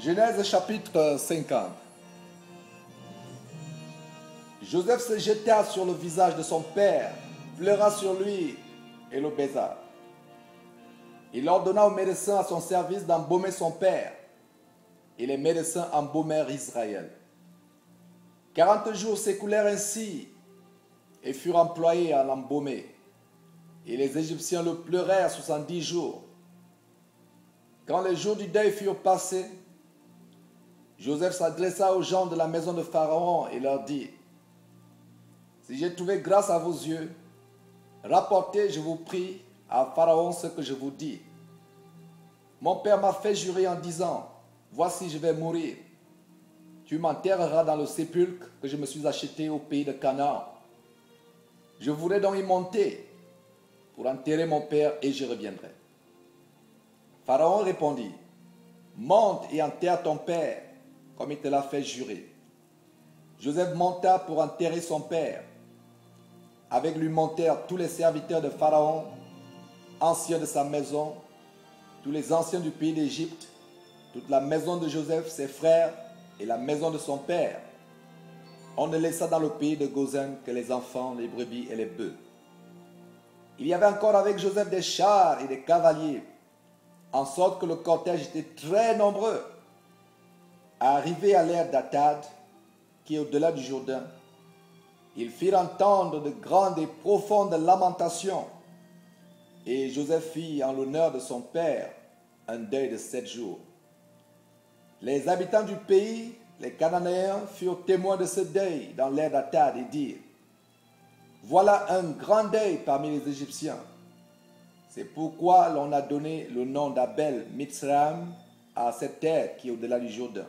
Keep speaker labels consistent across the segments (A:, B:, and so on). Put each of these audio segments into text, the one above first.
A: Genèse chapitre 50. Joseph se jeta sur le visage de son père, pleura sur lui et le baisa. Il ordonna aux médecins à son service d'embaumer son père, et les médecins embaumèrent Israël. 40 jours s'écoulèrent ainsi et furent employés à l'embaumer, et les Égyptiens le pleurèrent 70 jours. Quand les jours du deuil furent passés, Joseph s'adressa aux gens de la maison de Pharaon et leur dit: si j'ai trouvé grâce à vos yeux, rapportez, je vous prie, à Pharaon ce que je vous dis. Mon père m'a fait jurer en disant: voici, je vais mourir. Tu m'enterreras dans le sépulcre que je me suis acheté au pays de Canaan. Je voudrais donc y monter pour enterrer mon père et je reviendrai. Pharaon répondit: monte et enterre ton père, comme il te l'a fait jurer. Joseph monta pour enterrer son père. Avec lui montèrent tous les serviteurs de Pharaon, anciens de sa maison, tous les anciens du pays d'Égypte, toute la maison de Joseph, ses frères et la maison de son père. On ne laissa dans le pays de Goshen que les enfants, les brebis et les bœufs. Il y avait encore avec Joseph des chars et des cavaliers, en sorte que le cortège était très nombreux. Arrivé à l'ère d'Atad, qui est au-delà du Jourdain, ils firent entendre de grandes et profondes lamentations. Et Joseph fit en l'honneur de son père un deuil de 7 jours. Les habitants du pays, les Cananéens, furent témoins de ce deuil dans l'ère d'Atad et dirent: voilà un grand deuil parmi les Égyptiens. C'est pourquoi l'on a donné le nom d'Abel Mitzraim à cette terre qui est au-delà du Jourdain.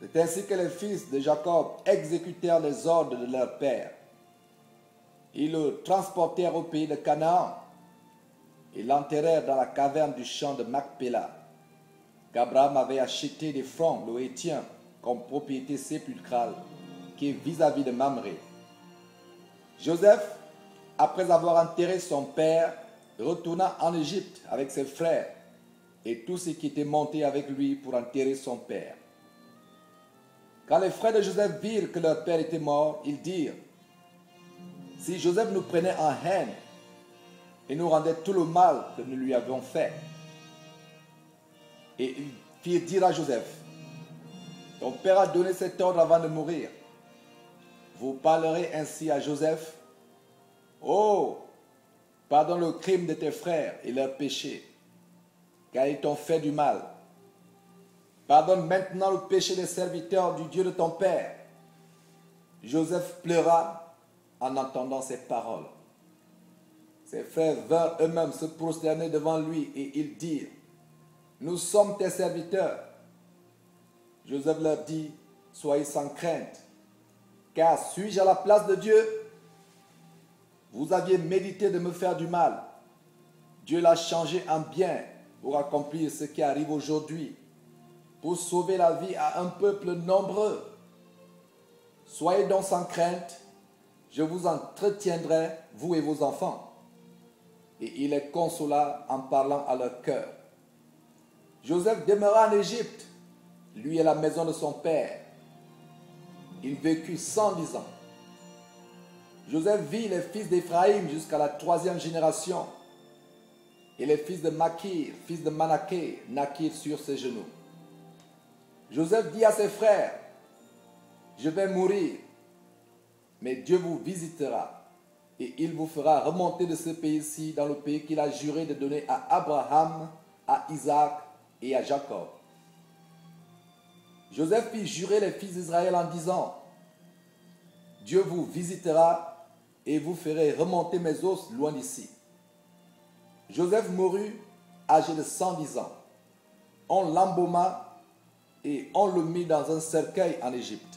A: C'est ainsi que les fils de Jacob exécutèrent les ordres de leur père. Ils le transportèrent au pays de Canaan et l'enterrèrent dans la caverne du champ de Macpéla, qu'Abraham avait acheté des Francs, le Héthien, comme propriété sépulcrale, qui est vis-à-vis de Mamré. Joseph, après avoir enterré son père, retourna en Égypte avec ses frères et tous ceux qui étaient montés avec lui pour enterrer son père. Quand les frères de Joseph virent que leur père était mort, ils dirent: si Joseph nous prenait en haine et nous rendait tout le mal que nous lui avions fait. Et ils firent dire à Joseph: ton père a donné cet ordre avant de mourir. Vous parlerez ainsi à Joseph: oh, pardonne le crime de tes frères et leurs péchés, car ils t'ont fait du mal. Pardonne maintenant le péché des serviteurs du Dieu de ton père. Joseph pleura en entendant ces paroles. Ses frères vinrent eux-mêmes se prosterner devant lui et ils dirent: nous sommes tes serviteurs. Joseph leur dit: soyez sans crainte, car suis-je à la place de Dieu? Vous aviez médité de me faire du mal. Dieu l'a changé en bien pour accomplir ce qui arrive aujourd'hui, pour sauver la vie à un peuple nombreux. Soyez donc sans crainte, je vous entretiendrai, vous et vos enfants. Et il les consola en parlant à leur cœur. Joseph demeura en Égypte, lui et la maison de son père. Il vécut 110 ans. Joseph vit les fils d'Éphraïm jusqu'à la 3e génération. Et les fils de Makir, fils de Manaké, naquirent sur ses genoux. Joseph dit à ses frères: je vais mourir, mais Dieu vous visitera et il vous fera remonter de ce pays-ci dans le pays qu'il a juré de donner à Abraham, à Isaac et à Jacob. Joseph fit jurer les fils d'Israël en disant: Dieu vous visitera et vous ferez remonter mes os loin d'ici. Joseph mourut âgé de 110 ans. On l'embauma et on le mit dans un cercueil en Égypte.